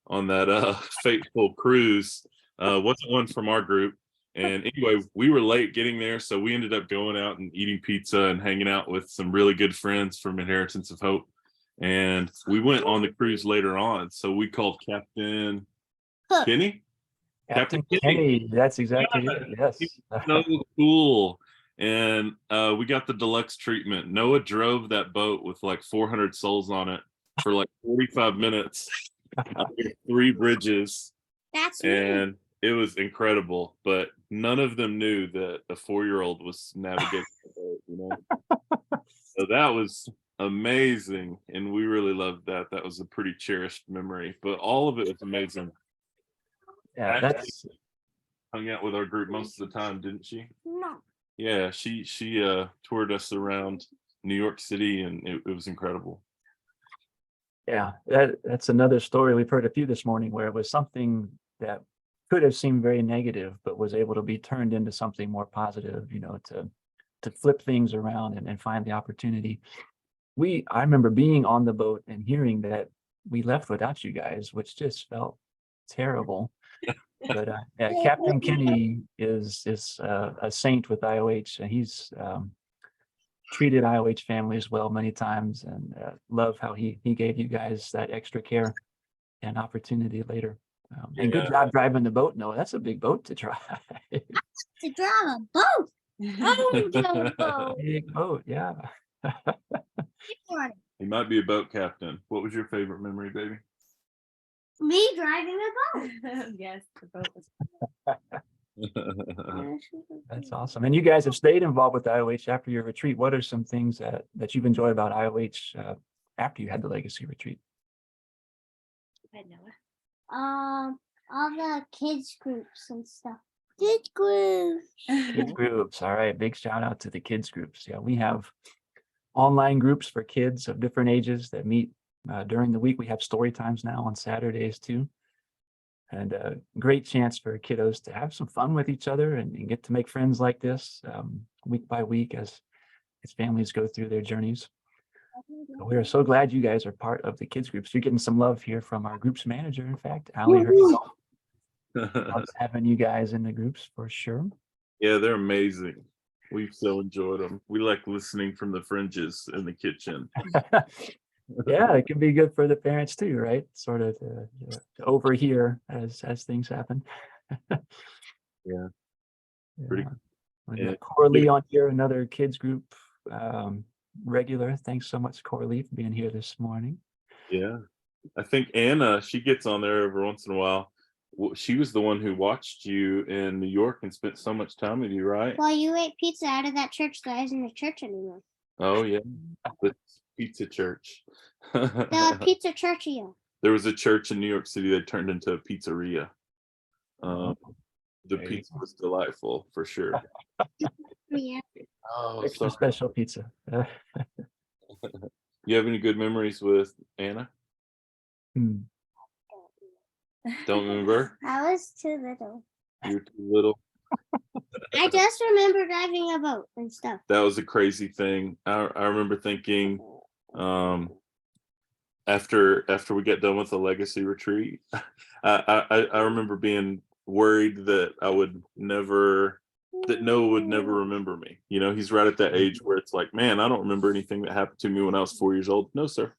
on that fateful cruise. Wasn't one from our group, And anyway, we were late getting there, so we ended up going out and eating pizza and hanging out with some really good friends from Inheritance of Hope. And we went on the cruise later on. So we called Captain Kenny. Captain Kenny, that's exactly it. Yes. So cool. And we got the deluxe treatment. Noah drove that boat with like 400 souls on it for like 45 minutes. 3 bridges. That's and it was incredible, but none of them knew that a 4-year-old was navigating the boat, you know. So that was amazing, and we really loved that. That was a pretty cherished memory, but all of it was amazing. Yeah, Ashley that's hung out with our group most of the time, didn't she? no. Yeah, she toured us around New York City, and it was incredible. yeah, that's another story. We've heard a few this morning where it was something that could have seemed very negative, but was able to be turned into something more positive, you know, to flip things around and find the opportunity. I remember being on the boat and hearing that we left without you guys, which just felt terrible. But yeah, Captain Kenny is a saint with IOH, and he's treated IOH families well many times, and love how he gave you guys that extra care and opportunity later. And good job driving the boat, Noah. That's a big boat to drive. To drive a boat. Oh, boat. Big boat, yeah. He might be a boat captain. What was your favorite memory, baby? Me driving a boat. Yes, the boat was. That's awesome. And you guys have stayed involved with IOH after your retreat. What are some things that you've enjoyed about IOH after you had the legacy retreat? All the kids groups and stuff. Kids groups. Kids groups. All right. Big shout out to the kids groups. Yeah, we have online groups for kids of different ages that meet during the week. We have story times now on Saturdays too. And a great chance for kiddos to have some fun with each other and get to make friends like this week by week as families go through their journeys. So we are so glad you guys are part of the kids groups. You're getting some love here from our groups manager. In fact, Allie herself loves having you guys in the groups for sure. Yeah, they're amazing. We've so enjoyed them. We like listening from the fringes in the kitchen. Yeah, it can be good for the parents too, right? Sort of to overhear as things happen. Yeah. Pretty. We got Coralie on here, another kids group regular. Thanks so much, Coralie, for being here this morning. Yeah. I think Anna, she gets on there every once in a while. She was the one who watched you in New York and spent so much time with you, right? Well, you ate pizza out of that church that isn't a church anymore. Oh, yeah. The pizza church. The Pizza Churchio. There was a church in New York City that turned into a pizzeria. The pizza was delightful for sure. Yeah. Oh, Extra special pizza. You have any good memories with Anna? Don't remember? I was too little. You were too little. I just remember driving a boat and stuff. That was a crazy thing. I remember thinking, after we got done with the legacy retreat, I remember being worried that Noah would never remember me. You know, he's right at that age where it's like, man, I don't remember anything that happened to me when I was 4 years old. No, sir.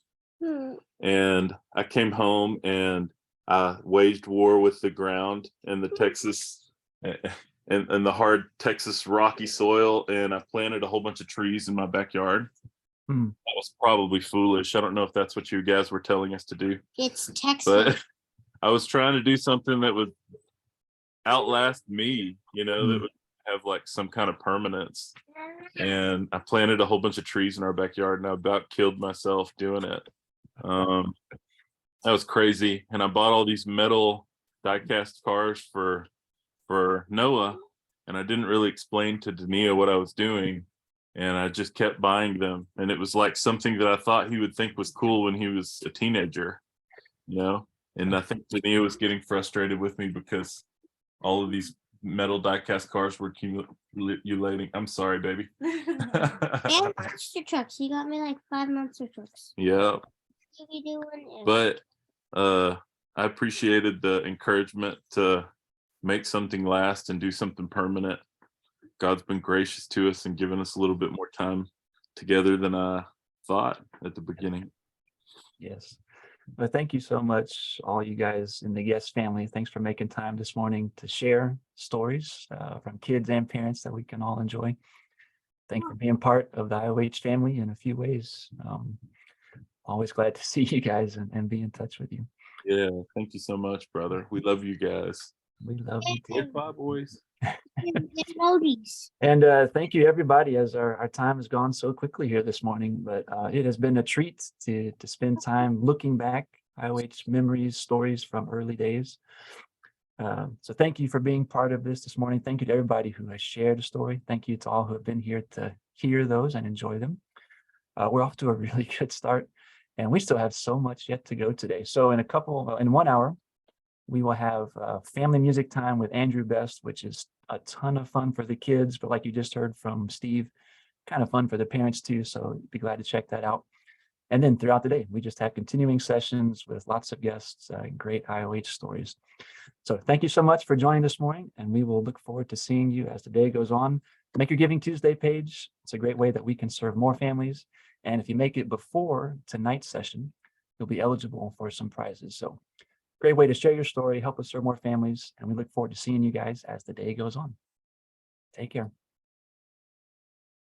And I came home and I waged war with the ground and the Texas and the hard Texas rocky soil, and I planted a whole bunch of trees in my backyard. That was probably foolish. I don't know if that's what you guys were telling us to do. It's Texas. But I was trying to do something that would outlast me, you know, that would have like some kind of permanence. And I planted a whole bunch of trees in our backyard, and I about killed myself doing it. That was crazy. And I bought all these metal die-cast cars for Noah, and I didn't really explain to Dania what I was doing, and I just kept buying them. And it was like something that I thought he would think was cool when he was a teenager, you know. And I think Dania was getting frustrated with me because all of these metal die-cast cars were accumulating. I'm sorry, baby. And monster trucks. You got me like 5 monster trucks. Yeah. What you doing? But I appreciated the encouragement to make something last and do something permanent. God's been gracious to us and given us a little bit more time together than I thought at the beginning. Yes. But thank you so much, all you guys in the Guest family. Thanks for making time this morning to share stories from kids and parents that we can all enjoy. Thank you for being part of the IOH family in a few ways. Always glad to see you guys and be in touch with you. Yeah, thank you so much, brother. We love you guys. We love you too. High five, boys. And thank you, everybody, as our time has gone so quickly here this morning. But it has been a treat to spend time looking back, IOH memories, stories from early days. So thank you for being part of this morning. Thank you to everybody who has shared a story. Thank you to all who have been here to hear those and enjoy them. We're off to a really good start, and we still have so much yet to go today. So in 1 hour, we will have family music time with Andrew Best, which is a ton of fun for the kids, but like you just heard from Steve, kind of fun for the parents too. So be glad to check that out. And then throughout the day, we just have continuing sessions with lots of guests, great IOH stories. So thank you so much for joining this morning, and we will look forward to seeing you as the day goes on. Make your Giving Tuesday page. It's a great way that we can serve more families. And if you make it before tonight's session, you'll be eligible for some prizes. So great way to share your story, help us serve more families, and we look forward to seeing you guys as the day goes on. Take care.